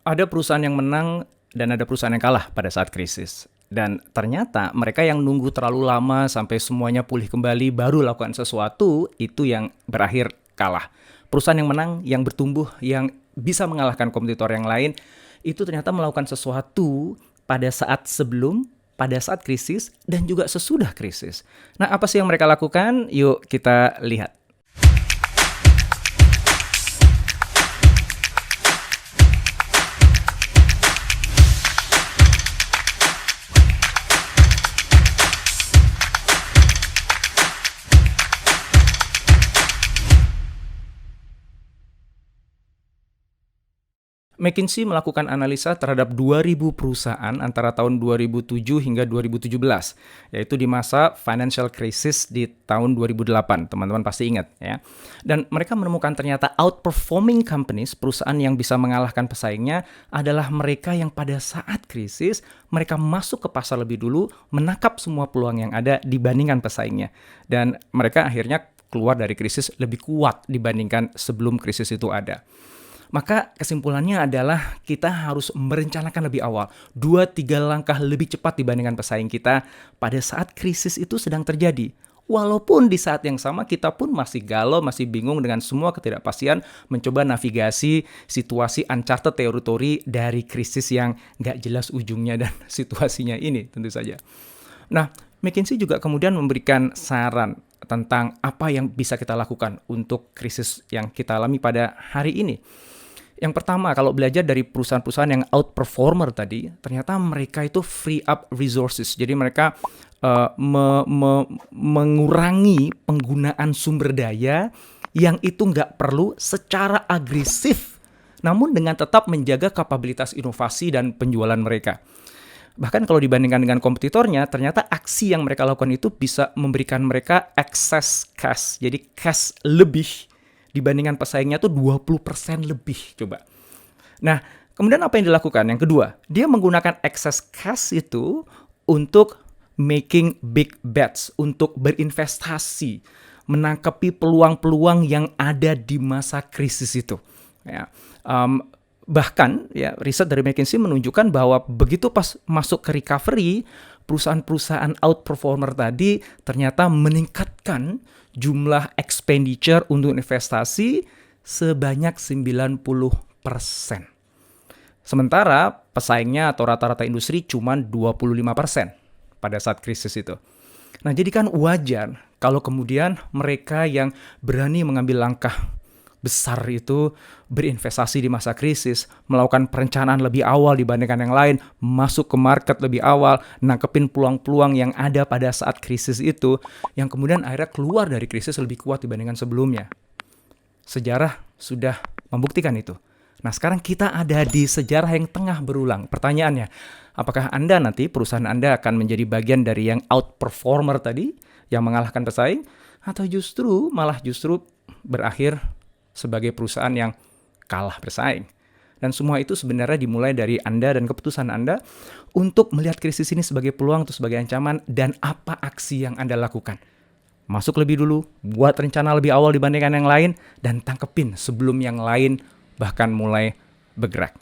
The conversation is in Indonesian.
Ada perusahaan yang menang dan ada perusahaan yang kalah pada saat krisis. Dan ternyata mereka yang nunggu terlalu lama sampai semuanya pulih kembali baru lakukan sesuatu, itu yang berakhir kalah. Perusahaan yang menang, yang bertumbuh, yang bisa mengalahkan kompetitor yang lain, itu ternyata melakukan sesuatu pada saat sebelum, pada saat krisis, dan juga sesudah krisis. Nah, apa sih yang mereka lakukan? Yuk kita lihat. McKinsey melakukan analisa terhadap 2.000 perusahaan antara tahun 2007 hingga 2017, yaitu di masa financial crisis di tahun 2008. Teman-teman pasti ingat ya. Dan mereka menemukan ternyata outperforming companies, perusahaan yang bisa mengalahkan pesaingnya, adalah mereka yang pada saat krisis mereka masuk ke pasar lebih dulu, menangkap semua peluang yang ada dibandingkan pesaingnya. Dan mereka akhirnya keluar dari krisis lebih kuat dibandingkan sebelum krisis itu ada. Maka kesimpulannya adalah kita harus merencanakan lebih awal, 2-3 langkah lebih cepat dibandingkan pesaing kita pada saat krisis itu sedang terjadi. Walaupun di saat yang sama kita pun masih galau, masih bingung dengan semua ketidakpastian, mencoba navigasi situasi uncharted territory dari krisis yang gak jelas ujungnya dan situasinya ini tentu saja. Nah, McKinsey juga kemudian memberikan saran tentang apa yang bisa kita lakukan untuk krisis yang kita alami pada hari ini. Yang pertama, kalau belajar dari perusahaan-perusahaan yang outperformer tadi, ternyata mereka itu free up resources. Jadi mereka mengurangi penggunaan sumber daya yang itu nggak perlu secara agresif, namun dengan tetap menjaga kapabilitas inovasi dan penjualan mereka. Bahkan kalau dibandingkan dengan kompetitornya, ternyata aksi yang mereka lakukan itu bisa memberikan mereka excess cash. Jadi cash lebih dibandingkan pesaingnya tuh 20% lebih coba. Nah, kemudian apa yang dilakukan? Yang kedua, dia menggunakan excess cash itu untuk making big bets, untuk berinvestasi, menangkapi peluang-peluang yang ada di masa krisis itu. Ya, bahkan ya riset dari McKinsey menunjukkan bahwa begitu pas masuk ke recovery, perusahaan-perusahaan outperformer tadi ternyata meningkatkan jumlah expenditure untuk investasi sebanyak 90%. Sementara pesaingnya atau rata-rata industri cuma 25% pada saat krisis itu. Nah, jadi kan wajar kalau kemudian mereka yang berani mengambil langkah besar itu berinvestasi di masa krisis, melakukan perencanaan lebih awal dibandingkan yang lain, masuk ke market lebih awal, nangkepin peluang-peluang yang ada pada saat krisis itu, yang kemudian akhirnya keluar dari krisis lebih kuat dibandingkan sebelumnya. Sejarah sudah membuktikan itu. Nah, sekarang kita ada di sejarah yang tengah berulang. Pertanyaannya, apakah Anda nanti, perusahaan Anda akan menjadi bagian dari yang outperformer tadi, yang mengalahkan pesaing, atau justru berakhir sebagai perusahaan yang kalah bersaing. Dan semua itu sebenarnya dimulai dari Anda dan keputusan Anda untuk melihat krisis ini sebagai peluang atau sebagai ancaman, dan apa aksi yang Anda lakukan. Masuk lebih dulu, buat rencana lebih awal dibandingkan yang lain, dan tangkepin sebelum yang lain bahkan mulai bergerak.